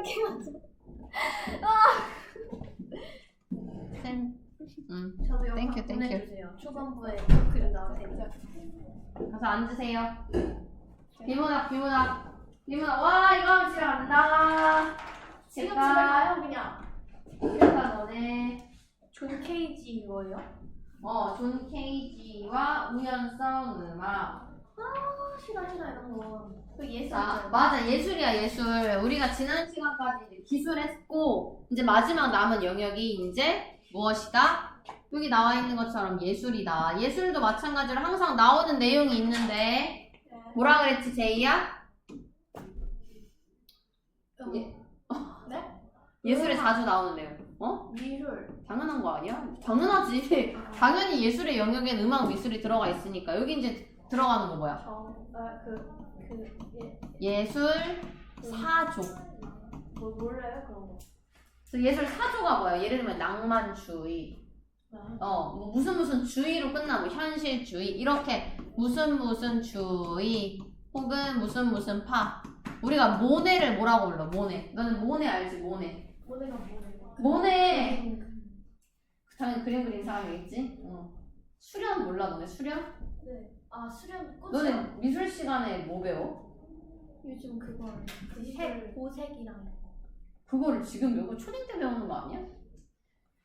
생각해가지고. 쌤. 저도 영상 땡큐, 땡큐. 보내주세요. 초반부에 그림 나올 테니까. 가서 앉으세요. 비문학. 와, 이거 집에 간다. 지금 집에 가요 그냥. 그러니까 너네. 존 케이지 이거예요? 존 케이지와 우연성 음악. 싫어 이런 거. 그 예술. 자, 맞아. 예술이야, 예술. 우리가 지난 시간까지 이제 기술했고, 이제 마지막 남은 영역이 이제 무엇이다? 여기 나와 있는 것처럼 예술이다. 예술도 마찬가지로 항상 나오는 내용이 있는데, 뭐라 그랬지, 제이야? 네? 예술에 자주 나오는 내용. 미술. 당연한 거 아니야? 당연하지. 당연히 예술의 영역엔 음악, 미술이 들어가 있으니까. 여기 이제 들어가는 거 뭐야? 예술 사조. 몰라요 그런 거. 그래서 예술 사조가 뭐야? 예를 들면 낭만주의. 뭐 무슨 주의로 끝나고 현실주의 이렇게 무슨 주의 혹은 무슨 파. 우리가 모네를 뭐라고 불러? 모네. 너는 모네 알지? 모네. 모네가 뭐예요? 모네. 당연히 그림 그린 사람이겠지? 수련 몰라 너네 수련? 네. 아 수련 꽃. 너네 미술 시간에 뭐 배워? 요즘 그거 색 보색이랑. 그거를 지금 배우고 초딩 때 배우는 거 아니야?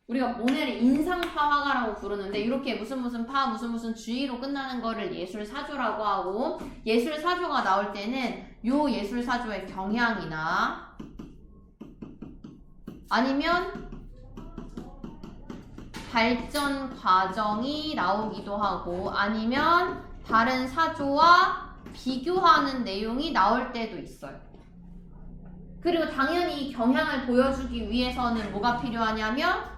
우리가 모네를 인상파 화가라고 부르는데 이렇게 무슨 파 무슨 주의로 끝나는 거를 예술 사조라고 하고, 예술 사조가 나올 때는 요 예술 사조의 경향이나 아니면 발전 과정이 나오기도 하고 아니면 다른 사조와 비교하는 내용이 나올 때도 있어요. 그리고 당연히 경향을 보여주기 위해서는 뭐가 필요하냐면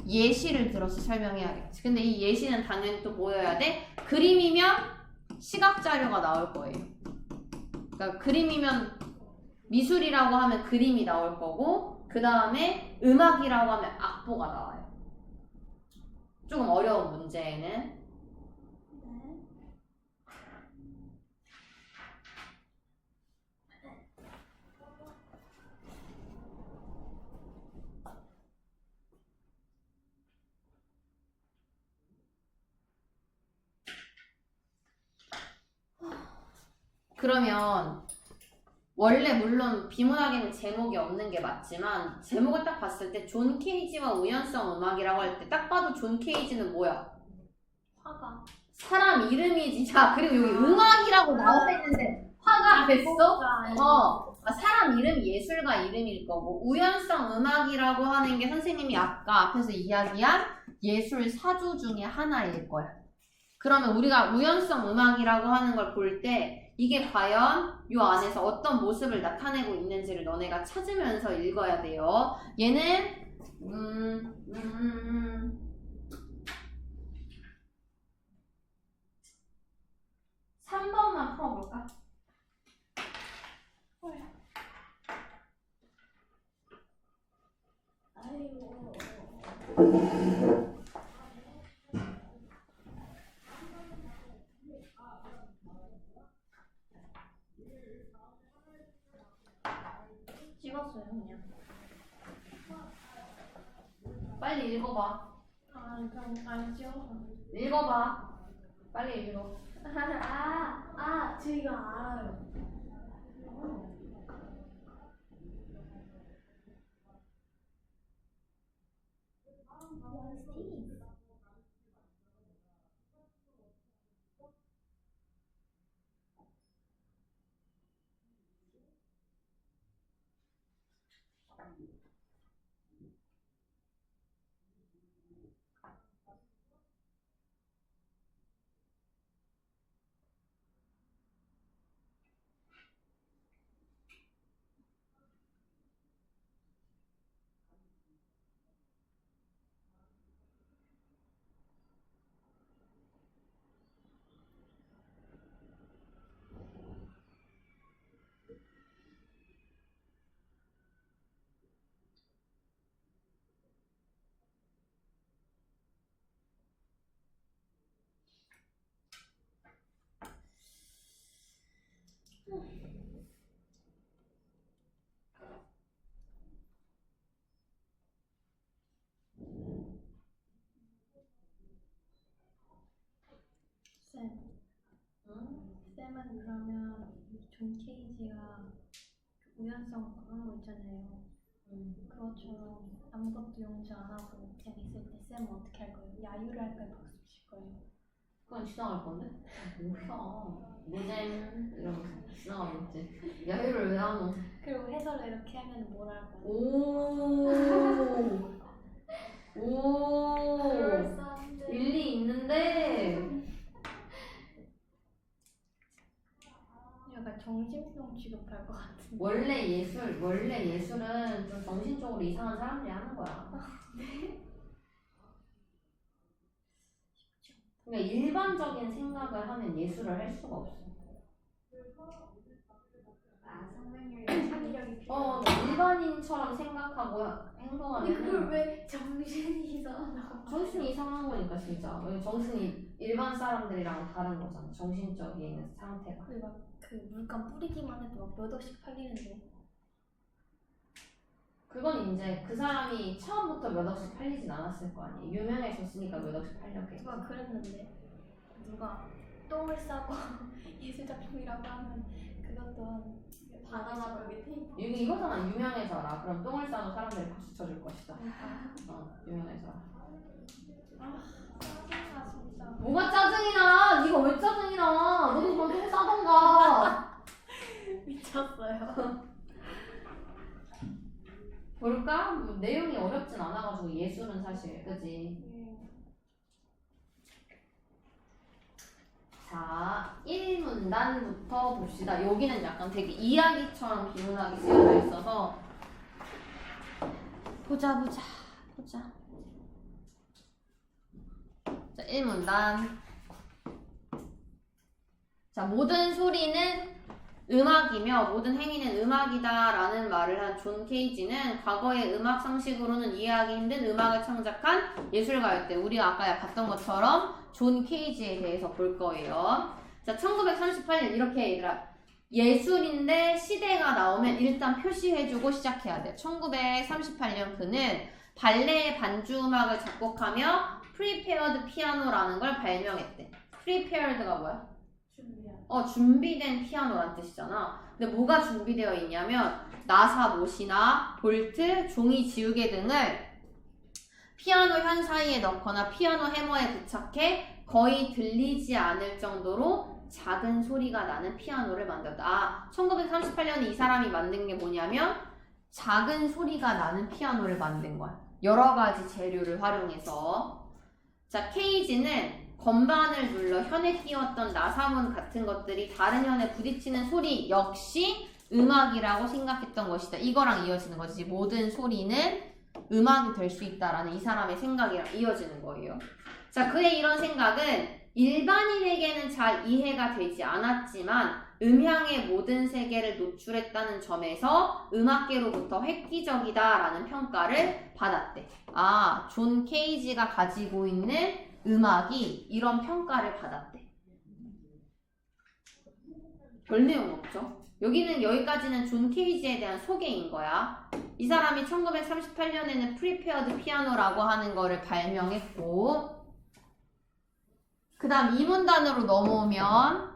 예시를 들어서 설명해야겠지. 근데 이 예시는 당연히 또 보여야 돼. 그림이면 시각 자료가 나올 거예요. 그러니까 그림이면 미술이라고 하면 그림이 나올 거고, 그 다음에 음악이라고 하면 악보가 나와요. 조금 어려운 문제에는. 그러면 원래 물론 비문학에는 제목이 없는 게 맞지만 제목을 딱 봤을 때 존 케이지와 우연성 음악이라고 할 때 딱 봐도 존 케이지는 뭐야? 화가. 사람 이름이지. 자, 그리고 여기 음악이라고 나와 있는데 화가 됐어? 사람 이름 예술가 이름일 거고, 우연성 음악이라고 하는 게 선생님이 아까 앞에서 이야기한 예술 사조 중에 하나일 거야. 그러면 우리가 우연성 음악이라고 하는 걸 볼 때 이게 과연 이 안에서 어떤 모습을 나타내고 있는지를 너네가 찾으면서 읽어야 돼요. 얘는 3번만 풀어볼까? 아이고. 찍었어요 그냥. 빨리 읽어봐. 그럼 안 찍어서. 읽어봐. 빨리 읽어. 저 이거 알아요. 존 케이지가 우연성 그런 거 있잖아요. 그것처럼 아무것도 용서 안 하고 그냥 있을 때 쌤은 어떻게 할 거예요? 야유를 할까요? 박수 칠 거예요? 그건 지나갈 건데? 뭐야 노잼 이러면서 지나가겠지. 야유를 왜 하노? 그리고 해설을 이렇게 하면 뭐라 할 거예요? 오 그럴싸한데. 일리 있는데 약간 정신병 취급할 것 같은데. 원래 예술은 좀 정신적으로 이상한 사람들이 하는 거야. 그러니까 일반적인 생각을 하면 예술을 할 수가 없어. 상상력이 창의력이 필요해. 일반인처럼 생각하고 행동하면 그걸 왜 정신이 이상하다고? 정신이 이상한 거니까 진짜. 정신이 일반 사람들이랑 다른 거잖아. 정신적인 상태가. 그리고 막 그 물감 뿌리기만 해도 막 몇 억씩 팔리는데. 그건 이제 그 사람이 처음부터 몇 억씩 팔리진 않았을 거 아니에요. 유명해졌으니까 몇 억씩 팔렸겠지. 누가 그랬는데 누가 똥을 싸고 예술작품이라고 하면 그것 또한 바나나 벽에 테이프. 이거잖아. 유명해져라. 그럼 똥을 싸도 사람들이 박수 쳐줄 것이다. 그러니까. 유명해져라. 짜증나 진짜. 뭐가 짜증이나? 네가 왜 짜증이나? 너도 그럼 똥 싸던가. 미쳤어요. 볼까? 뭐 내용이 어렵진 않아가지고 예술은 사실 그지? 자, 1문단부터 봅시다. 여기는 약간 되게 이야기처럼 비문학이 쓰여져 있어서 보자. 자, 1문단. 자, 모든 소리는 음악이며 모든 행위는 음악이다 라는 말을 한 존 케이지는 과거의 음악 상식으로는 이해하기 힘든 음악을 창작한 예술가였대. 우리가 아까 봤던 것처럼 존 케이지에 대해서 볼 거예요. 자, 1938년 이렇게 얘들아. 예술인데 시대가 나오면 일단 표시해주고 시작해야 돼. 1938년 그는 발레의 반주음악을 작곡하며 Prepared Piano라는 걸 발명했대. Prepared가 뭐야? 준비된 피아노란 뜻이잖아. 근데 뭐가 준비되어 있냐면 나사 못이나 볼트, 종이 지우개 등을 피아노 현 사이에 넣거나 피아노 해머에 부착해 거의 들리지 않을 정도로 작은 소리가 나는 피아노를 만들었다. 1938년에 이 사람이 만든 게 뭐냐면 작은 소리가 나는 피아노를 만든 거야. 여러 가지 재료를 활용해서. 자, 케이지는 건반을 눌러 현에 끼웠던 나사문 같은 것들이 다른 현에 부딪히는 소리 역시 음악이라고 생각했던 것이다. 이거랑 이어지는 거지. 모든 소리는 음악이 될 수 있다라는 이 사람의 생각이랑 이어지는 거예요. 자, 그의 이런 생각은 일반인에게는 잘 이해가 되지 않았지만 음향의 모든 세계를 노출했다는 점에서 음악계로부터 획기적이다라는 평가를 받았대. 존 케이지가 가지고 있는 음악이 이런 평가를 받았대. 별 내용 없죠? 여기까지는 존 케이지에 대한 소개인 거야. 이 사람이 1938년에는 프리페어드 피아노라고 하는 거를 발명했고, 그 다음 2문단으로 넘어오면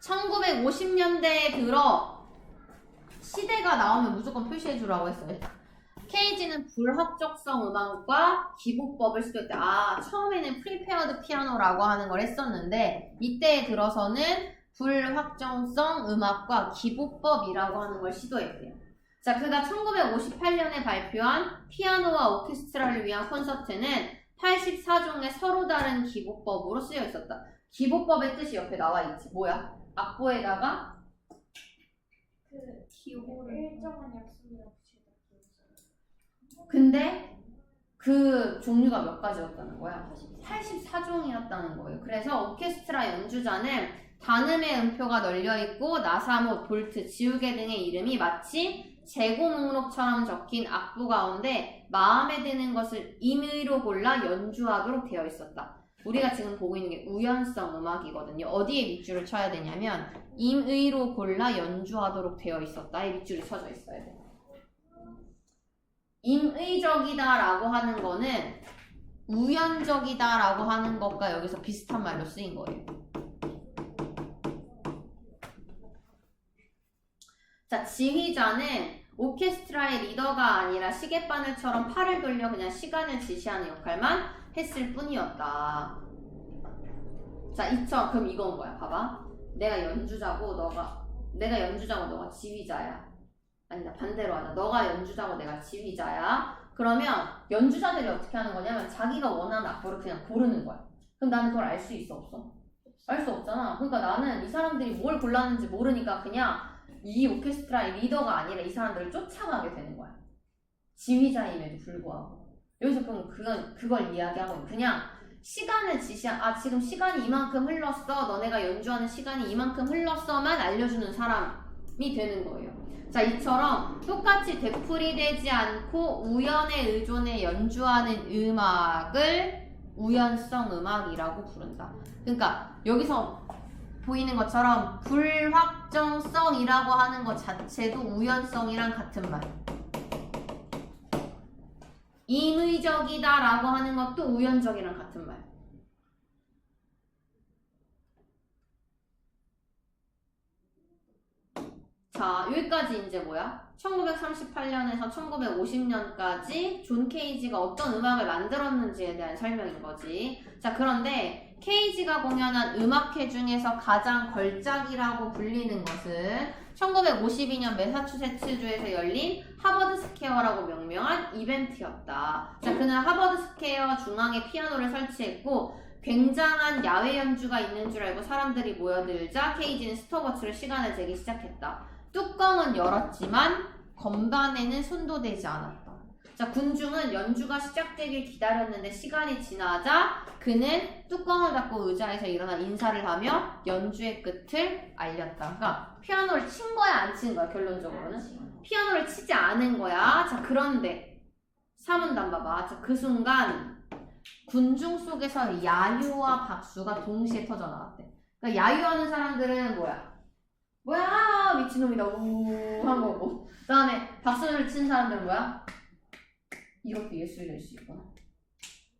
1950년대에 들어 시대가 나오면 무조건 표시해주라고 했어요. 케이지는 불합적성 음악과 기보법을 시도했대. 처음에는 프리페어드 피아노라고 하는 걸 했었는데 이때에 들어서는 불확정성 음악과 기보법이라고 하는 걸 시도했대요. 자, 그가 1958년에 발표한 피아노와 오케스트라를 위한 콘서트는 84종의 서로 다른 기보법으로 쓰여 있었다. 기보법의 뜻이 옆에 나와 있지. 뭐야? 악보에다가 기호를 일정한 약속이라고 근데 그 종류가 몇 가지였다는 거야? 84종이었다는 거예요. 그래서 오케스트라 연주자는 단음의 음표가 널려있고 나사못, 볼트, 지우개 등의 이름이 마치 재고 목록처럼 적힌 악보 가운데 마음에 드는 것을 임의로 골라 연주하도록 되어 있었다. 우리가 지금 보고 있는 게 우연성 음악이거든요. 어디에 밑줄을 쳐야 되냐면 임의로 골라 연주하도록 되어 있었다에 밑줄이 쳐져 있어야 돼. 임의적이다라고 하는 거는 우연적이다라고 하는 것과 여기서 비슷한 말로 쓰인 거예요. 자, 지휘자는 오케스트라의 리더가 아니라 시계바늘처럼 팔을 돌려 그냥 시간을 지시하는 역할만 했을 뿐이었다. 자, 그럼 이건 뭐야? 봐봐. 내가 연주자고 너가 지휘자야. 아니다, 반대로 하자. 너가 연주자고 내가 지휘자야. 그러면 연주자들이 어떻게 하는 거냐면 자기가 원하는 악보를 그냥 고르는 거야. 그럼 나는 그걸 알 수 있어, 없어? 알 수 없잖아. 그러니까 나는 이 사람들이 뭘 골랐는지 모르니까 그냥 이 오케스트라의 리더가 아니라 이 사람들을 쫓아가게 되는 거야. 지휘자임에도 불구하고. 여기서 그럼 그걸 이야기하고 있는, 그냥 시간을 지금 시간이 이만큼 흘렀어. 너네가 연주하는 시간이 이만큼 흘렀어만 알려주는 사람이 되는 거예요. 자, 이처럼 똑같이 되풀이되지 않고 우연에 의존해 연주하는 음악을 우연성 음악이라고 부른다. 그러니까 여기서 보이는 것처럼 불확정성이라고 하는 것 자체도 우연성이랑 같은 말. 임의적이다라고 하는 것도 우연적이랑 같은 말. 자, 여기까지 이제 뭐야? 1938년에서 1950년까지 존 케이지가 어떤 음악을 만들었는지에 대한 설명인 거지. 자, 그런데 케이지가 공연한 음악회 중에서 가장 걸작이라고 불리는 것은 1952년 매사추세츠주에서 열린 하버드 스퀘어라고 명명한 이벤트였다. 자, 그는 하버드 스퀘어 중앙에 피아노를 설치했고 굉장한 야외 연주가 있는 줄 알고 사람들이 모여들자 케이지는 스톱워치로 시간을 재기 시작했다. 뚜껑은 열었지만 건반에는 손도 대지 않았다. 자, 군중은 연주가 시작되길 기다렸는데 시간이 지나자 그는 뚜껑을 닫고 의자에서 일어나 인사를 하며 연주의 끝을 알렸다. 그러니까 피아노를 친 거야, 안 친 거야? 결론적으로는 피아노를 치지 않은 거야. 자, 그런데 사문단 봐봐. 자, 그 순간 군중 속에서 야유와 박수가 동시에 터져 나왔대. 그러니까 야유하는 사람들은 뭐야 미친놈이다 우한 거고, 그 다음에 박수를 친 사람들은 뭐야? 이것도 예술일 수 있구나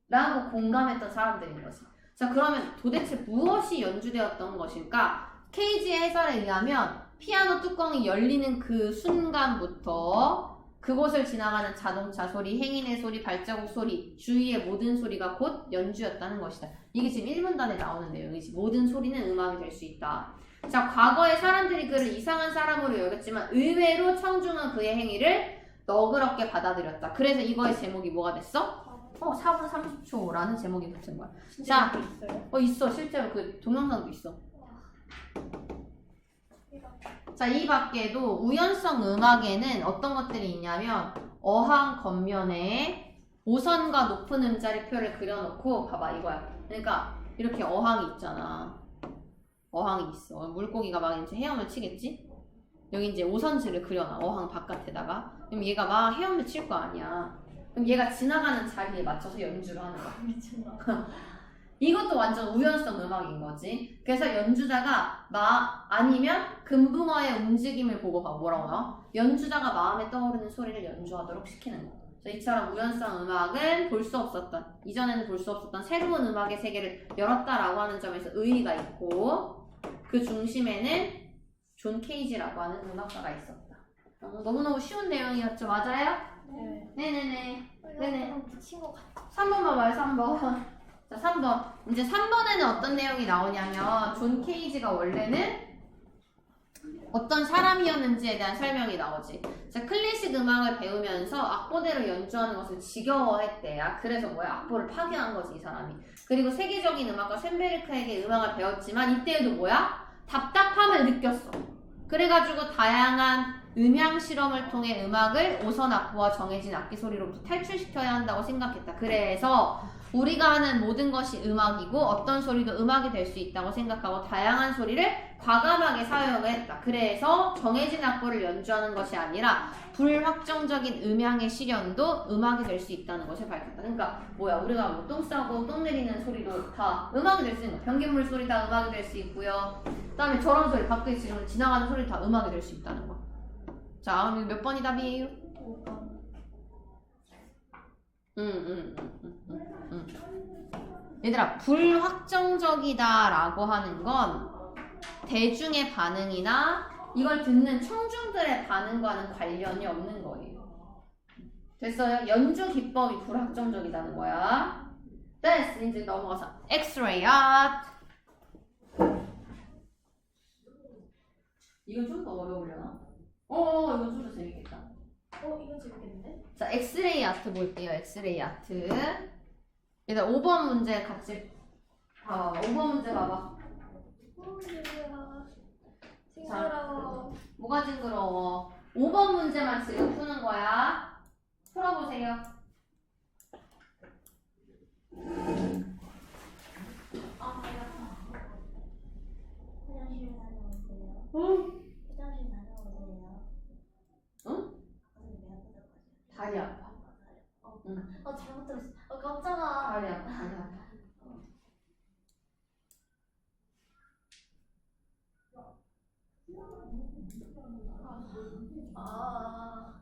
라고 공감했던 사람들인 거지. 자, 그러면 도대체 무엇이 연주되었던 것일까? 케이지의 해설에 의하면 피아노 뚜껑이 열리는 그 순간부터 그곳을 지나가는 자동차 소리, 행인의 소리, 발자국 소리, 주위의 모든 소리가 곧 연주였다는 것이다. 이게 지금 1문단에 나오는 내용이지. 모든 소리는 음악이 될 수 있다. 자, 과거에 사람들이 그를 이상한 사람으로 여겼지만 의외로 청중은 그의 행위를 너그럽게 받아들였다. 그래서 이거의 제목이 뭐가 됐어? 4분 30초라는 제목이 붙은 거야. 자, 있어. 실제로 그 동영상도 있어. 자, 이 밖에도 우연성 음악에는 어떤 것들이 있냐면 어항 겉면에 오선과 높은 음자리표를 그려놓고, 봐봐, 이거야. 그러니까 이렇게 어항이 있잖아. 어항이 있어. 물고기가 막 이제 헤엄을 치겠지? 여기 이제 오선지를 그려놔. 어항 바깥에다가. 그럼 얘가 막 헤엄을 칠 거 아니야. 그럼 얘가 지나가는 자리에 맞춰서 연주를 하는 거야. 미친다. 이것도 완전 우연성 음악인 거지. 그래서 연주자가 아니면 금붕어의 움직임을 보고 뭐라고 나와? 연주자가 마음에 떠오르는 소리를 연주하도록 시키는 거. 이처럼 우연성 음악은 이전에는 볼 수 없었던 새로운 음악의 세계를 열었다라고 하는 점에서 의의가 있고, 그 중심에는 존 케이지라고 하는 음악가가 있었다. 너무너무 쉬운 내용이었죠? 맞아요? 네. 네네네. 미친 것 같아. 3번 봐봐요, 3번. 자, 3번. 이제 3번에는 어떤 내용이 나오냐면 존 케이지가 원래는 어떤 사람이었는지에 대한 설명이 나오지. 자, 클래식 음악을 배우면서 악보대로 연주하는 것을 지겨워했대. 그래서 악보를 파괴한 거지, 이 사람이. 그리고 세계적인 음악가 쇤베르크에게 음악을 배웠지만 이때에도 답답함을 느꼈어. 그래가지고 다양한 음향 실험을 통해 음악을 오선 악보와 정해진 악기 소리로부터 탈출시켜야 한다고 생각했다. 그래서 우리가 하는 모든 것이 음악이고 어떤 소리도 음악이 될 수 있다고 생각하고 다양한 소리를 과감하게 사용했다. 그래서 정해진 악보를 연주하는 것이 아니라 불확정적인 음향의 실현도 음악이 될 수 있다는 것을 밝혔다. 그러니까 우리가 똥 싸고 똥 내리는 소리도 다 음악이 될 수 있는 거야. 변기물 소리 다 음악이 될 수 있고요. 그 다음에 저런 소리, 밖에 지금 지나가는 소리 다 음악이 될 수 있다는 거야. 자, 그럼 몇 번이 답이에요? 5번. 얘들아, 불확정적이다라고 하는 건 대중의 반응이나 이걸 듣는 청중들의 반응과는 관련이 없는 거예요. 됐어요? 연주 기법이 불확정적이라는 거야. 됐어. 이제 넘어가서 엑스레이 아트. 이건 좀 더 어려우려나? 이건 좀 더 재밌겠다. 이거 재밌겠는데? 자, 엑스레이 아트 볼게요. 엑스레이 아트. 일단 5번 문제 같이 5번 문제 봐봐. 징그러워. 뭐가 징그러워? 5번 문제만 지금 푸는 거야. 풀어보세요. 화장실 다녀오세요. 응? 화장실 다녀오세요. 응? 다리 아파. 잘못 들었어. 깜짝아. 다리 아파. 다리 아파. 아.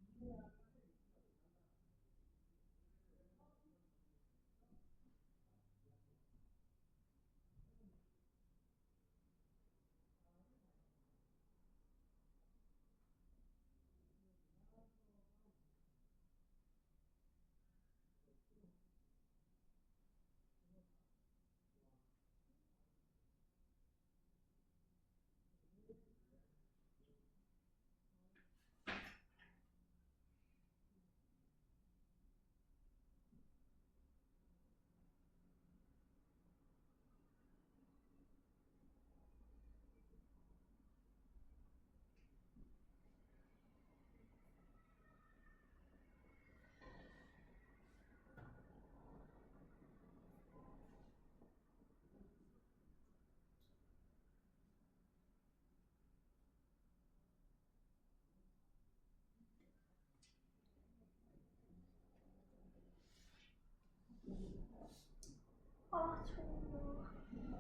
졸려.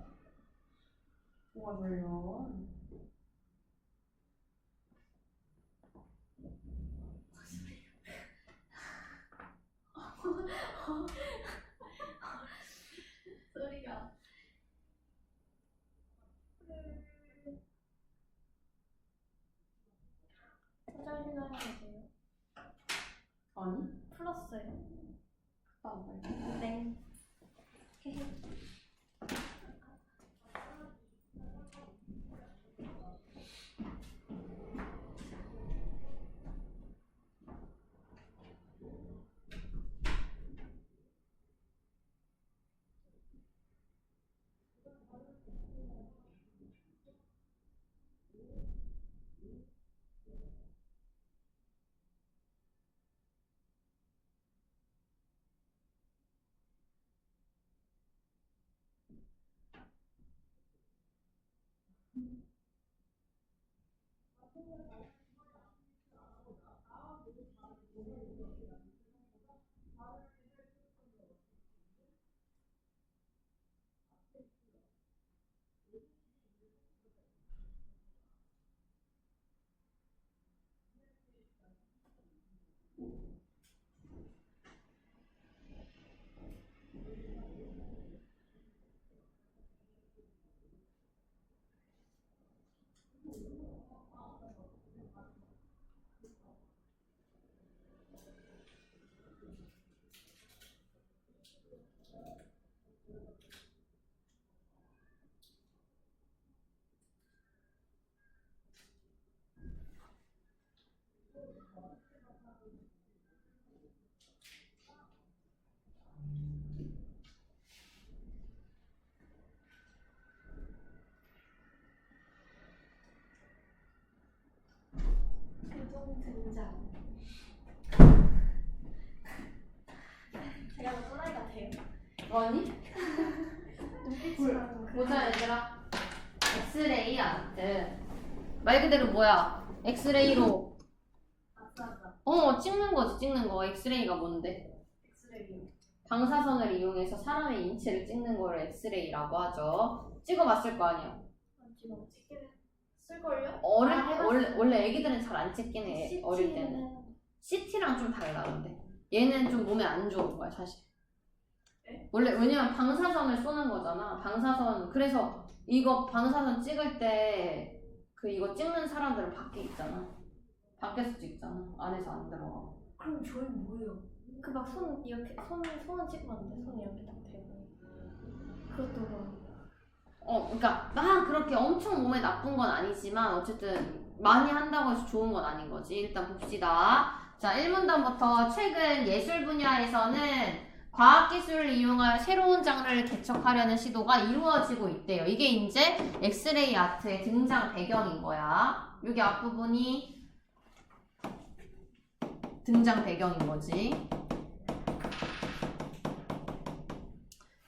뭐가 졸려? 소리가. 화장실 다녀오세요. 아니? 풀었어요. 빨리. 네. 그동 등장. 뭐니? 눈빛이라도 보자 얘들아. 엑스레이 아트. 말 그대로 뭐야? 엑스레이로 맞아. 찍는 거지 찍는 거. 엑스레이가 뭔데? 엑스레이. 방사선을 이용해서 사람의 인체를 찍는 거를 엑스레이라고 하죠. 찍어봤을 거 아니야. 지금 찍게 쓸걸요? 원래 애기들은 잘 안 찍긴 해. 어릴 때는. CT랑 좀 달라 근데. 얘는 좀 몸에 안 좋은 거야 사실. 네? 원래 왜냐면 방사선을 쏘는 거잖아. 방사선. 그래서 이거 방사선 찍을 때 그 이거 찍는 사람들은 밖에 있잖아. 밖에서 찍잖아. 안에서 안 들어가. 그럼 저희 뭐예요? 그 막 손 이렇게 손은 찍으면 안 돼. 손 이렇게 딱 대고. 그것도 뭐. 그러니까 막 그렇게 엄청 몸에 나쁜 건 아니지만 어쨌든 많이 한다고 해서 좋은 건 아닌 거지. 일단 봅시다. 자, 1문단부터 최근 예술 분야에서는 과학기술을 이용하여 새로운 장르를 개척하려는 시도가 이루어지고 있대요. 이게 이제 엑스레이 아트의 등장 배경인 거야. 여기 앞부분이 등장 배경인 거지.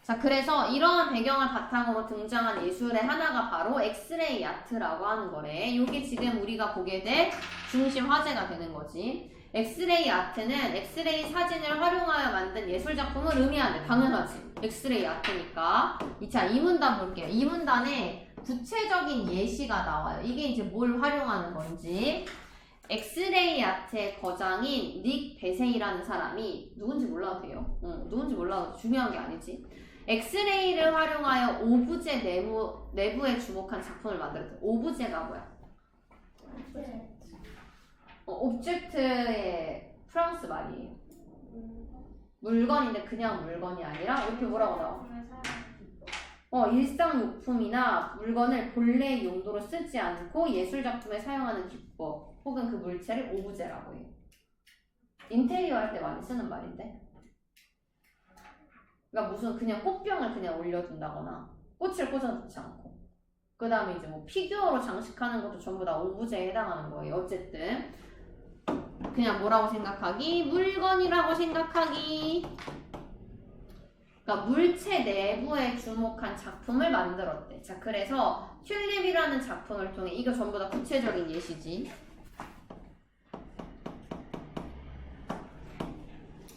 자, 그래서 이러한 배경을 바탕으로 등장한 예술의 하나가 바로 엑스레이 아트라고 하는 거래. 이게 지금 우리가 보게 될 중심 화제가 되는 거지. 엑스레이 아트는 엑스레이 사진을 활용하여 만든 예술작품을 의미하는데 당연하지. 엑스레이 아트니까. 자, 이 문단 볼게요. 이 문단에 구체적인 예시가 나와요. 이게 이제 뭘 활용하는 건지. 엑스레이 아트의 거장인 닉 베세이라는 사람이 누군지 몰라도 돼요. 누군지 몰라도 중요한 게 아니지. 엑스레이를 활용하여 오브제 내부에 주목한 작품을 만들었어요. 오브제가 뭐야? 네. 오브젝트의 프랑스 말이에요. 물건인데 그냥 물건이 아니라 이렇게 뭐라고 나와? 일상용품이나 물건을 본래의 용도로 쓰지 않고 예술작품에 사용하는 기법 혹은 그 물체를 오브제라고 해요. 인테리어 할 때 많이 쓰는 말인데. 그러니까 무슨 그냥 꽃병을 그냥 올려둔다거나 꽃을 꽂아놓지 않고 그 다음에 이제 뭐 피규어로 장식하는 것도 전부 다 오브제에 해당하는 거예요. 어쨌든 그냥 뭐라고 생각하기? 물건이라고 생각하기. 그러니까 물체 내부에 주목한 작품을 만들었대. 자, 그래서 튤립이라는 작품을 통해 이거 전부 다 구체적인 예시지.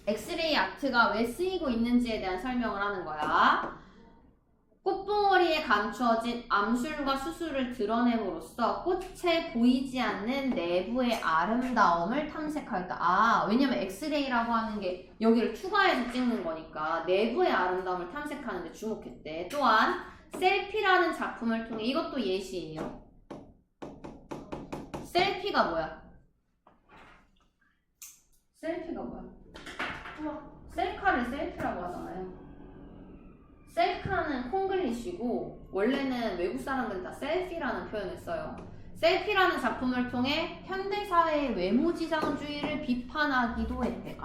엑스레이 아트가 왜 쓰이고 있는지에 대한 설명을 하는 거야. 꽃봉오리에 감추어진 암술과 수술을 드러냄으로써 꽃에 보이지 않는 내부의 아름다움을 탐색하였다. 왜냐면 엑스레이라고 하는 게 여기를 투과해서 찍는 거니까 내부의 아름다움을 탐색하는 데 주목했대. 또한 셀피라는 작품을 통해 이것도 예시예요. 셀피가 뭐야? 셀피가 뭐야? 셀카를 셀피라고 하잖아요. 셀카는 콩글리시고 원래는 외국 사람들은 다 셀피라는 표현을 써요. 셀피라는 작품을 통해 현대사회의 외모지상주의를 비판하기도 했대.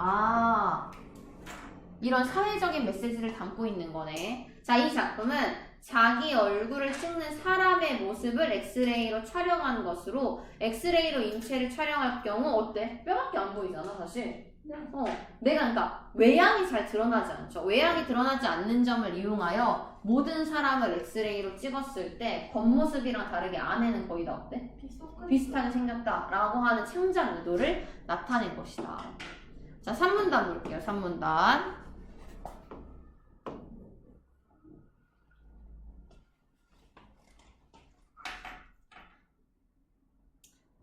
이런 사회적인 메시지를 담고 있는 거네. 자, 이 작품은 자기 얼굴을 찍는 사람의 모습을 엑스레이로 촬영한 것으로 엑스레이로 인체를 촬영할 경우 어때? 뼈밖에 안 보이잖아 사실. 그러니까 외양이 잘 드러나지 않죠. 외양이 드러나지 않는 점을 이용하여 모든 사람을 엑스레이로 찍었을 때 겉모습이랑 다르게 안에는 거의 다 어때? 비슷하게 생겼다라고 하는 창작 의도를 나타낸 것이다. 자, 3문단 볼게요. 3문단.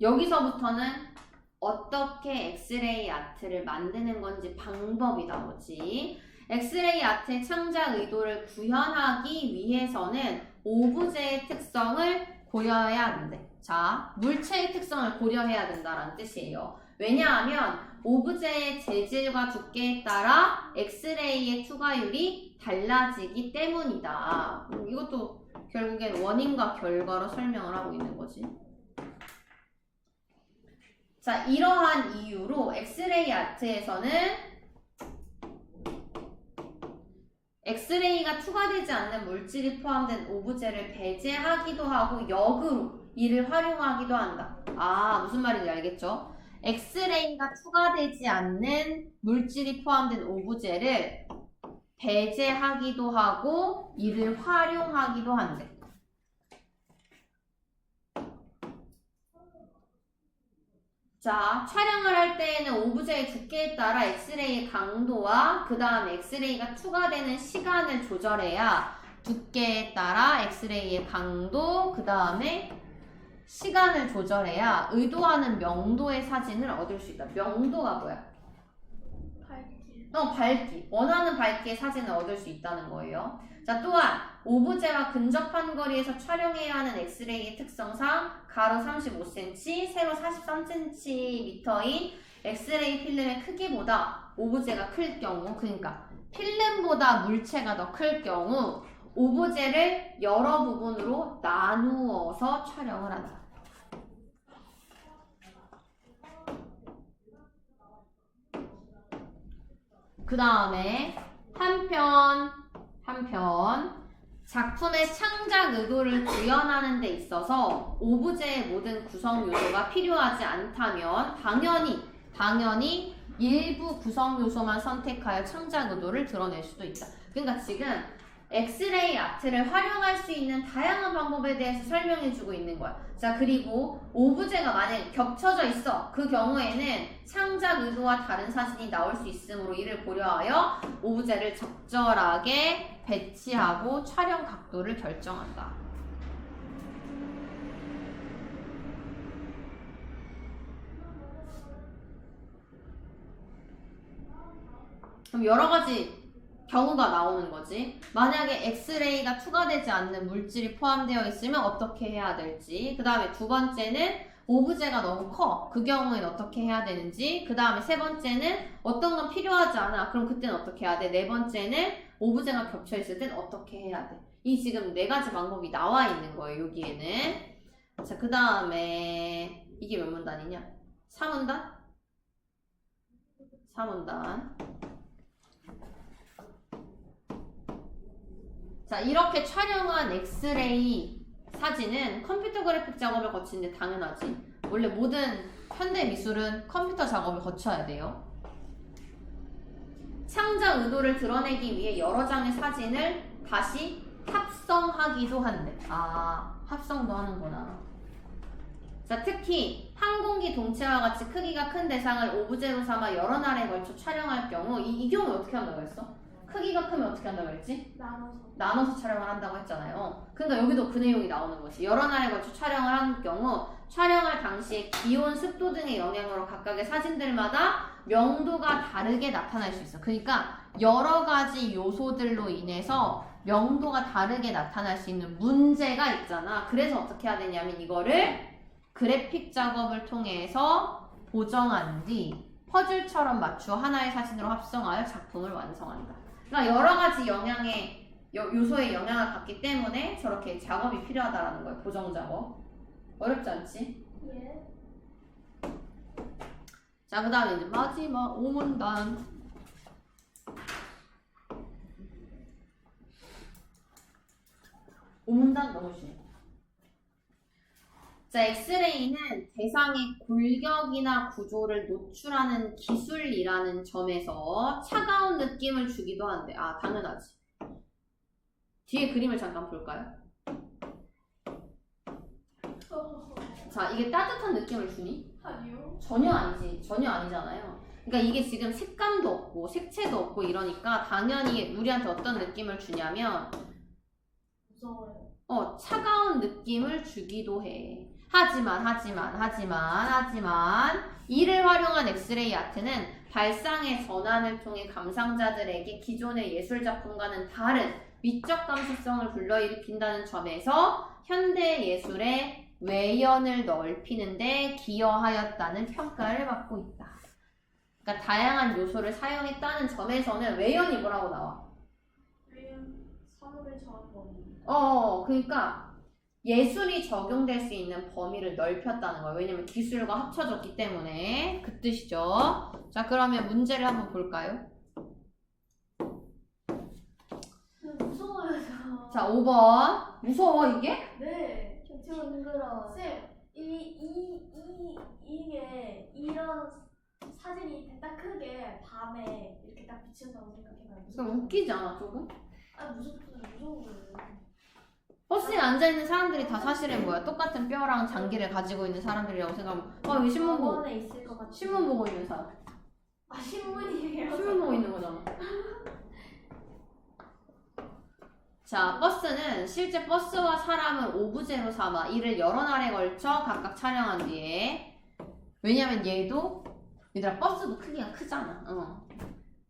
여기서부터는 어떻게 엑스레이 아트를 만드는 건지 방법이 나오지. 엑스레이 아트의 창작 의도를 구현하기 위해서는 오브제의 특성을 고려해야 한대. 자, 물체의 특성을 고려해야 된다는 뜻이에요. 왜냐하면 오브제의 재질과 두께에 따라 엑스레이의 투과율이 달라지기 때문이다. 이것도 결국엔 원인과 결과로 설명을 하고 있는 거지. 자, 이러한 이유로 엑스레이 아트에서는 엑스레이가 투과되지 않는 물질이 포함된 오브제를 배제하기도 하고 역으로 이를 활용하기도 한다. 무슨 말인지 알겠죠? 엑스레이가 투과되지 않는 물질이 포함된 오브제를 배제하기도 하고 이를 활용하기도 한대. 자, 촬영을 할 때에는 오브제의 두께에 따라 엑스레이의 강도와 그 다음에 엑스레이가 투과되는 시간을 조절해야 두께에 따라 엑스레이의 강도, 그 다음에 시간을 조절해야 의도하는 명도의 사진을 얻을 수 있다. 명도가 뭐야? 밝기. 밝기. 원하는 밝기의 사진을 얻을 수 있다는 거예요. 자, 또한 오브제와 근접한 거리에서 촬영해야 하는 엑스레이의 특성상 가로 35cm, 세로 43cm인 엑스레이 필름의 크기보다 오브제가 클 경우, 그러니까 필름보다 물체가 더 클 경우 오브제를 여러 부분으로 나누어서 촬영을 한다. 그 다음에 한편 작품의 창작 의도를 구현하는 데 있어서 오브제의 모든 구성 요소가 필요하지 않다면 당연히 일부 구성 요소만 선택하여 창작 의도를 드러낼 수도 있다. 그러니까 지금 엑스레이 아트를 활용할 수 있는 다양한 방법에 대해서 설명해주고 있는 거야. 자, 그리고 오브제가 만약에 겹쳐져 있어. 그 경우에는 창작 의도와 다른 사진이 나올 수 있으므로 이를 고려하여 오브제를 적절하게 배치하고 촬영 각도를 결정한다. 그럼 여러 가지 경우가 나오는 거지. 만약에 엑스레이가 투과되지 않는 물질이 포함되어 있으면 어떻게 해야 될지. 그 다음에 두 번째는 오브제가 너무 커. 그 경우에는 어떻게 해야 되는지. 그 다음에 세 번째는 어떤 건 필요하지 않아. 그럼 그때는 어떻게 해야 돼. 네 번째는 오브제가 겹쳐 있을 땐 어떻게 해야 돼. 이 지금 네 가지 방법이 나와 있는 거예요. 여기에는. 자, 그 다음에 이게 몇 문단이냐? 3문단? 3문단. 자, 이렇게 촬영한 엑스레이 사진은 컴퓨터 그래픽 작업을 거치는데 당연하지. 원래 모든 현대 미술은 컴퓨터 작업을 거쳐야 돼요. 창작 의도를 드러내기 위해 여러 장의 사진을 다시 합성하기도 한대. 아, 합성도 하는구나. 자, 특히 항공기 동체와 같이 크기가 큰 대상을 오브제로 삼아 여러 날에 걸쳐 촬영할 경우 이 경우에 어떻게 한다고 했어? 크기가 크면 어떻게 한다고 했지? 나눠서 촬영을 한다고 했잖아요. 그러니까 여기도 그 내용이 나오는 거지. 여러 날에 걸쳐 촬영을 하는 경우 촬영할 당시에 기온, 습도 등의 영향으로 각각의 사진들마다 명도가 다르게 나타날 수 있어. 그러니까 여러 가지 요소들로 인해서 명도가 다르게 나타날 수 있는 문제가 있잖아. 그래서 어떻게 해야 되냐면 이거를 그래픽 작업을 통해서 보정한 뒤 퍼즐처럼 맞추어 하나의 사진으로 합성하여 작품을 완성한다. 그러니까 여러 가지 요소의 영향을 받기 때문에 저렇게 작업이 필요하다라는 거예요. 보정 작업. 어렵지 않지? 예. 자, 그 다음에 이제 마지막 5문단. 너무 쉬워. 자, 엑스레이는 대상의 골격이나 구조를 노출하는 기술이라는 점에서 차가운 느낌을 주기도 한데, 아, 당연하지. 뒤에 그림을 잠깐 볼까요? 자, 이게 따뜻한 느낌을 주니? 아니요. 전혀 아니지. 전혀 아니잖아요. 그러니까 이게 지금 색감도 없고 색채도 없고 이러니까 당연히 우리한테 어떤 느낌을 주냐면 무서워요. 차가운 느낌을 주기도 해. 하지만 이를 활용한 엑스레이 아트는 발상의 전환을 통해 감상자들에게 기존의 예술작품과는 다른 미적 감수성을 불러일으킨다는 점에서 현대 예술의 외연을 넓히는 데 기여하였다는 평가를 받고 있다. 그러니까 다양한 요소를 사용했다는 점에서는 외연이 뭐라고 나와? 외연 산업의 저항범위. 그러니까 예술이 적용될 수 있는 범위를 넓혔다는 거예요. 왜냐면 기술과 합쳐졌기 때문에. 그 뜻이죠. 자, 그러면 문제를 한번 볼까요? 무서워요, 저. 자, 5번. 무서워, 이게? 네. 좀 징그러워. 쌤, 이게 이런 사진이 딱 크게 밤에 이렇게 딱 비친다고 생각해봐요. 그럼 웃기지 않아 조금? 아 무서운 거예요. 버스에 앉아있는 사람들이 다 사실은 뭐야? 똑같은 뼈랑 장기를 가지고 있는 사람들이라고 생각하면 여기 신문 보고 병원에 있을 것 같아. 신문 보고 있는 사람 아 신문이에요. 신문 보고 있는 거잖아. 자, 버스는 실제 버스와 사람을 오브제로 삼아 이를 여러 날에 걸쳐 각각 촬영한 뒤에 왜냐면 얘들아 버스도 크기가 크잖아.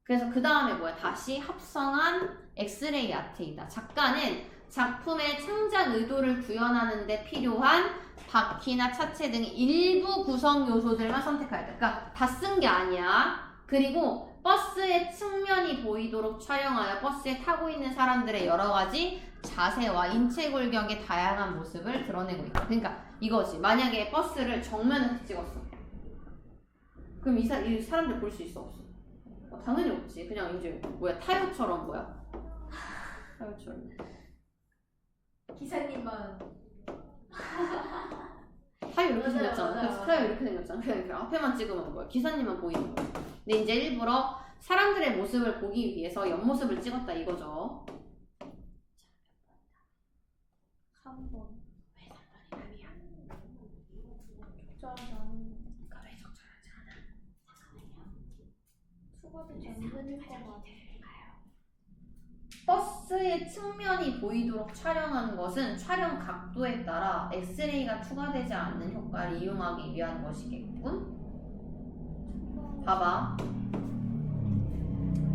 그래서 그 다음에 뭐야? 다시 합성한 엑스레이 아트이다. 작가는 작품의 창작 의도를 구현하는 데 필요한 바퀴나 차체 등 일부 구성 요소들만 선택해야 돼. 그러니까 다 쓴 게 아니야. 그리고 버스의 측면이 보이도록 촬영하여 버스에 타고 있는 사람들의 여러 가지 자세와 인체 골격의 다양한 모습을 드러내고 있다. 그러니까 이거지. 만약에 버스를 정면에서 찍었어. 그럼 이 사람들 볼 수 있어? 없어? 당연히 없지. 그냥 이제 뭐야 타요처럼 뭐야? 타요처럼. 기사님만 타요 이렇게 맞아요, 생겼잖아. 맞아요. 그래서 타요 이렇게 생겼잖아. 그냥 앞에만 찍으면 뭐야? 기사님만 보이는 거야. 근데 이제 일부러 사람들의 모습을 보기 위해서 옆모습을 찍었다 이거죠. 3번. 왜 3번이 답이야? 적절하지 않은. 그러니까 왜 적절하지 않아? 수고도 전문일 것 같아. 버스의 측면이 보이도록 촬영한 것은 촬영 각도에 따라 엑스레이가 추가되지 않는 효과를 이용하기 위한 것이겠군. 봐봐.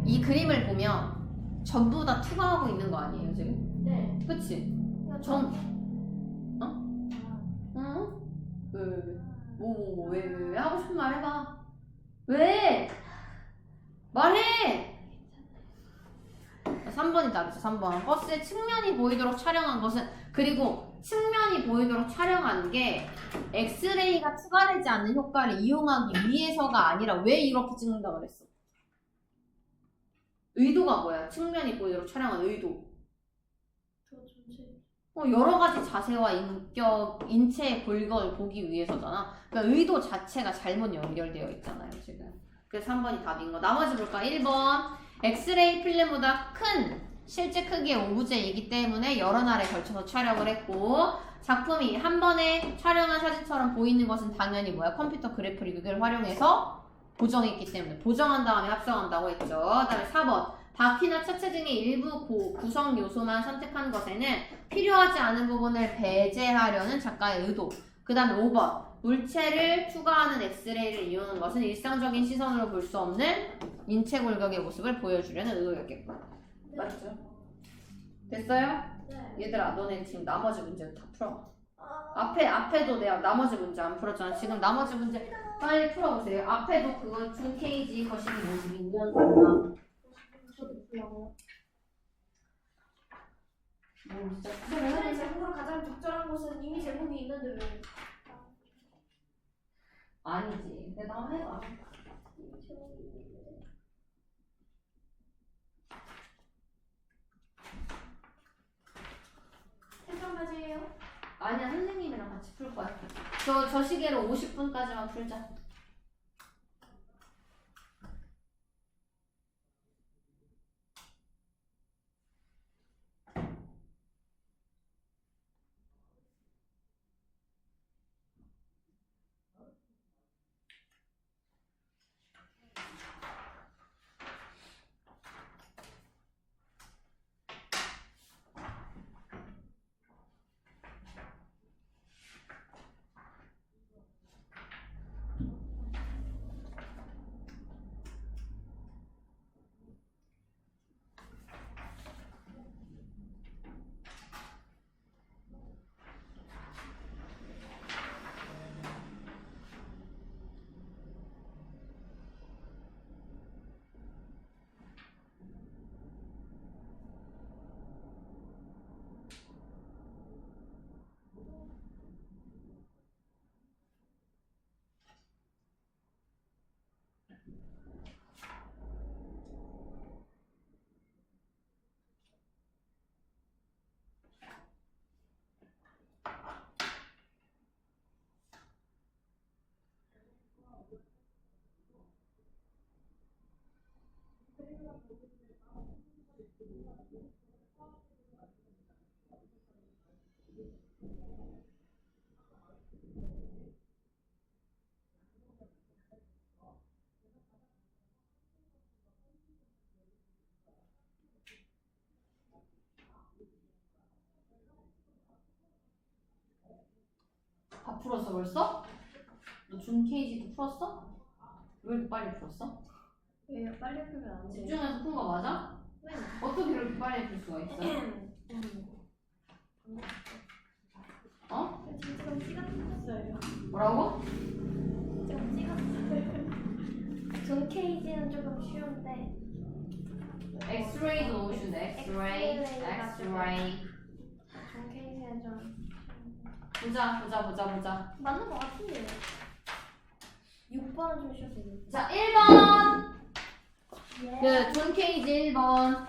이 그림을 보면 전부 다 투과하고 있는 거 아니에요 지금? 네. 그치? 전 어? 왜 하고 싶은 말 해봐. 왜? 말해! 3번이 답이죠. 3번. 버스의 측면이 보이도록 촬영한 것은 그리고 측면이 보이도록 촬영한 게 엑스레이가 추가되지 않는 효과를 이용하기 위해서가 아니라 왜 이렇게 찍는다 그랬어? 의도가 뭐야? 측면이 보이도록 촬영한 의도. 더 전체. 여러 가지 자세와 인체의 골격을 보기 위해서잖아. 그러니까 의도 자체가 잘못 연결되어 있잖아요, 지금. 그래서 3번이 답인 거. 나머지 볼까? 1번. 엑스레이 필름보다 큰 실제 크기의 오브제이기 때문에 여러 날에 걸쳐서 촬영을 했고 작품이 한 번에 촬영한 사진처럼 보이는 것은 당연히 뭐야? 컴퓨터 그래픽을 활용해서 보정했기 때문에 보정한 다음에 합성한다고 했죠. 그 다음에 4번. 바퀴나 차체 등의 일부 구성 요소만 선택한 것에는 필요하지 않은 부분을 배제하려는 작가의 의도. 그 다음에 5번. 물체를 추가하는 엑스레이를 이용하는 것은 일상적인 시선으로 볼 수 없는 인체 골격의 모습을 보여주려는 의도였겠고. 네. 맞죠? 됐어요? 네. 얘들아, 너네 지금 나머지 문제 다 풀어. 아, 앞에도 내가 나머지 문제 안 풀었잖아. 지금 나머지 문제 빨리 풀어보세요. 앞에도 그거 중케이지 거시기 모습이 우연이구나. 저도 불러요. 진짜 오늘의 제목으로 가장 적절한 곳은 이미 제목이 있는데 왜? 아니지. 내가 한번 해봐. 생각하세요. 아니야, 선생님이랑 같이 풀 거야. 저 시계로 50분까지만 풀자. 다 풀었어 벌써? 너 준 케이지도 풀었어? 왜 이렇게 빨리 풀었어? 왜요? 빨리 풀면 안 돼요? 집중해서 푼 거 맞아? 네. 어떻게 이렇게 빨리 풀 수가 있어? 어? 지금 찍었어요. 뭐라고? 지금 찍었어요. 존 케이지는 조금 쉬운데 엑스레이도 너무 쉬운데 엑스레이 엑스레이 존 케이지는 좀 보자 맞는 것 같은데요. 6번은 좀 쉬웠어요. 자 1번 예. 그 존 케이지 1번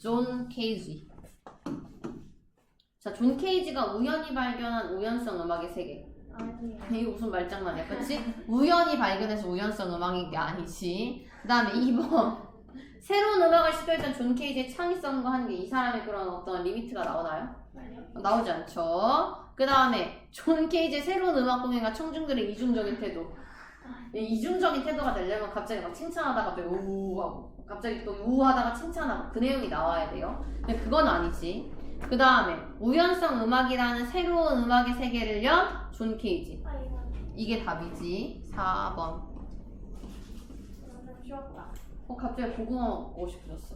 존 케이지 자, 존 케이지가 우연히 발견한 우연성 음악의 세계. 아니에요. 이게 무슨 말장난이야, 그치? 우연히 발견해서 우연성 음악인 게 아니지. 그 다음에 2번. 새로운 음악을 시도했던 존 케이지의 창의성과 하는 게 이 사람의 그런 어떤 리미트가 나오나요? 나오지 않죠. 그 다음에 존 케이지의 새로운 음악 공연과 청중들의 이중적인 태도. 이 이중적인 태도가 되려면 갑자기 막 칭찬하다가 갑자기 우하고 갑자기 또 우하다가 칭찬하고 그 내용이 나와야 돼요. 근데 그건 아니지. 그 다음에 우연성 음악이라는 새로운 음악의 세계를 연 존 케이지. 이게 답이지. 4번. 쉬웠다. 갑자기 고구마 먹고 싶어졌어.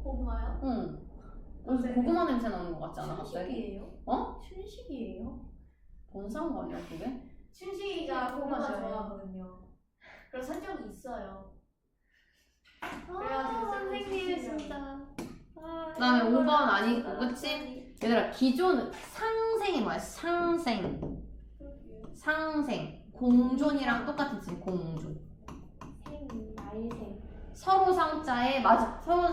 고구마요? 응. 그래서 고구마 냄새 나는 것 같지 않아 갑자기? 춘식이에요? 어? 춘식이에요? 뭔 상관이야 그게? 춘식이가 고구마 고구마 좋아하거든요. 그런 설정이 있어요. 아, 선생님 진짜. 그 다음에 5번 아니고 그치? 얘들아 기존 상생이 뭐야? 상생 공존이랑 똑같은 공존 날생. 서로 상자에 맞아 서로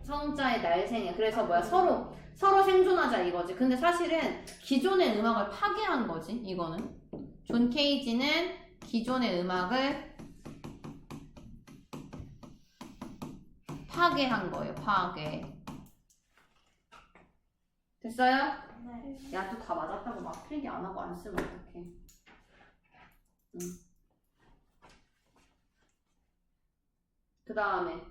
상자의 날생이야. 그래서 뭐야 서로 생존하자 이거지. 근데 사실은 기존의 음악을 파괴한 거지 이거는. 존 케이지는 기존의 음악을 파괴한 거예요. 파괴. 됐어요? 네. 야, 또 다 맞았다고 막 필기 안 하고 안 쓰면 어떡해. 그 다음에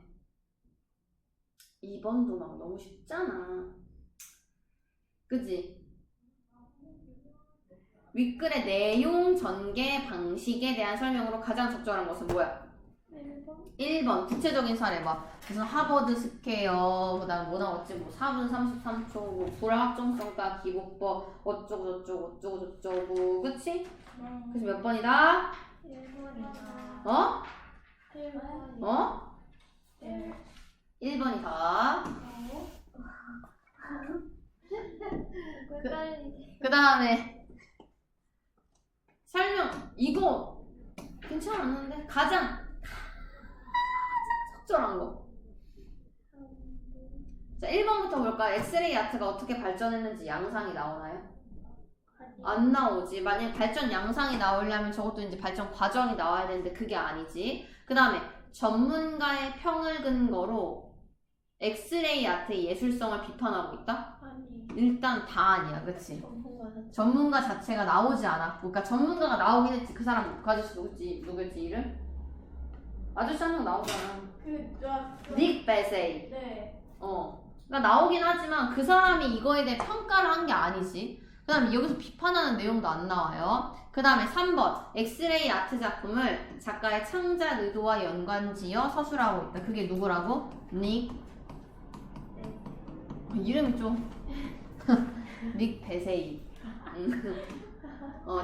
2번도 막 너무 쉽잖아. 그지? 윗글의 내용 전개 방식에 대한 설명으로 가장 적절한 것은 뭐야? 1번 구체적인 사례 막 무슨 하버드 스퀘어 그 다음 뭐 나왔지 뭐 4분 33초 뭐 불확정성과 기복법 어쩌고 저쩌고 그치? 그래서 몇 번이다? 1번이다. 어? 1번. 어? 1번이다 그 다음에 설명 이거 괜찮았는데 가장 적절한 거. 자, 1번부터 볼까? 엑스레이 아트가 어떻게 발전했는지 양상이 나오나요? 안 나오지. 만약에 발전 양상이 나오려면 저것도 이제 발전 과정이 나와야 되는데 그게 아니지. 그 다음에 전문가의 평을 근거로 엑스레이 아트의 예술성을 비판하고 있다? 아니. 일단 다 아니야. 그치? 전문가 전문가 자체가 나오지 않았고 그러니까 전문가가 나오긴 했지. 그 사람 그 아저씨 누구였지 이름? 아저씨 한 명 나오잖아. 닉 베세이. 네. 그러니까 나오긴 하지만 그 사람이 이거에 대해 평가를 한 게 아니지. 그 다음에 여기서 비판하는 내용도 안 나와요. 그 다음에 3번 엑스레이 아트 작품을 작가의 창작 의도와 연관지어 서술하고 있다. 그게 누구라고? 닉 이름이 좀 닉 베세이.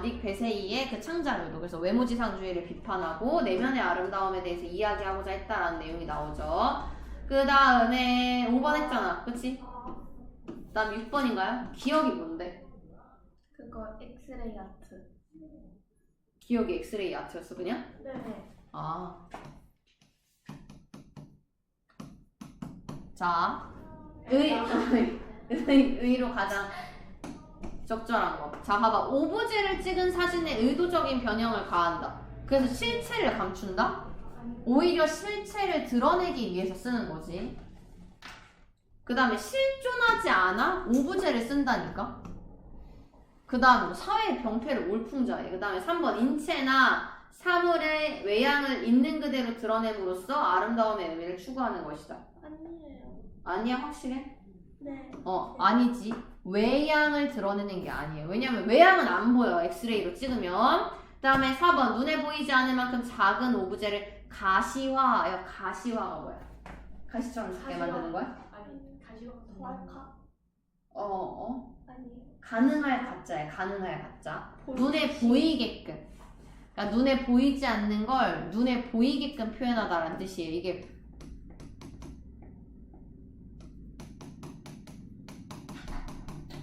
닉 베세이의 그 창작 의도. 그래서 외모지상주의를 비판하고 내면의 아름다움에 대해서 이야기하고자 했다라는 내용이 나오죠. 그 다음에 5번 했잖아. 그치? 그 다음 6번인가요? 기억이 뭔데? 그거 엑스레이 아트. 기억이 엑스레이 아트였어 그냥? 네네. 아. 자, 의로 가장 적절한 거. 자, 봐봐. 오브제를 찍은 사진에 의도적인 변형을 가한다. 그래서 실체를 감춘다? 오히려 실체를 드러내기 위해서 쓰는 거지. 그 다음에 실존하지 않아? 오브제를 쓴다니까? 그 다음 사회의 병폐를 올풍자해. 그 다음에 3번 인체나 사물의 외양을 있는 그대로 드러냄으로써 아름다움의 의미를 추구하는 것이다. 아니에요. 아니야? 확실해? 네. 아니지. 외양을 드러내는 게 아니에요. 왜냐면 외양은 안 보여. 엑스레이로 찍으면. 그 다음에 4번 눈에 보이지 않을 만큼 작은 오브제를 가시화하여. 가시화가 뭐야? 가시처럼 작게 가시화. 만드는 거야? 아니 가지고 소알카 아니에요. 가능할 가짜야. 가능할 가짜. 보이지. 눈에 보이게끔. 그러니까 눈에 보이지 않는 걸 눈에 보이게끔 표현하다라는 뜻이에요. 이게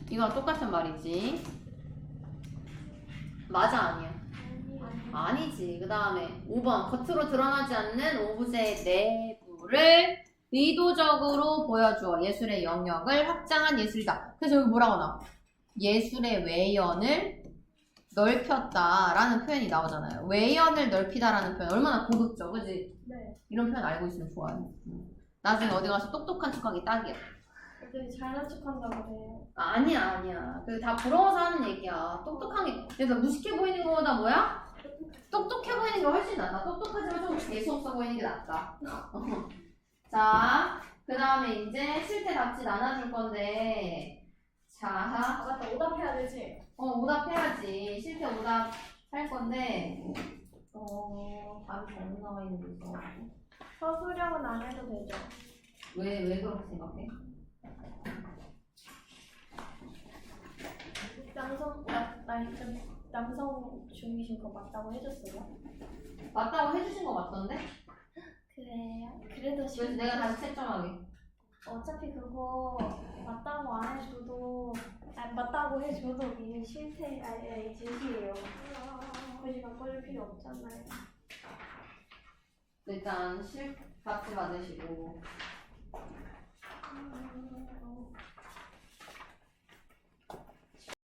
이거랑 똑같은 말이지. 맞아 아니야? 아니지. 그 다음에 5번 겉으로 드러나지 않는 오브제의 내부를 의도적으로 보여주어 예술의 영역을 확장한 예술이다. 그래서 여기 뭐라고 나와? 예술의 외연을 넓혔다라는 표현이 나오잖아요. 외연을 넓히다라는 표현 얼마나 고급져, 그지? 네. 이런 표현 알고 있으면 좋아요. 나중에 어디 가서 똑똑한 척하기 딱이야. 되게 잘난 척한다고 그래요. 아니야. 그 다 부러워서 하는 얘기야. 똑똑한 게 그래서 무식해 보이는 거보다 뭐야? 똑똑해 보이는 게 훨씬 낫다. 똑똑하지만 좀 재수없어 보이는 게 낫다. 자, 그 다음에 이제 실태 답지 나눠줄 건데 자, 맞다. 오답해야 되지. 오답해야지. 실태 오답 할 건데 답이 잘못 나와 있는 게 있어. 서술형은 안 해도 되죠. 왜 그렇게 생각해? 남성 중이신 거 맞다고 해줬어요? 맞다고 해주신 거 맞던데? 그래요. 그래도 그래서 내가 다시 채점하게. 어차피 그거 맞다고 안 해줘도 맞다고 해줘도 이게 실태 아니 진실이에요. 굳이 바꿔줄 필요 없잖아요. 일단 답지 받으시고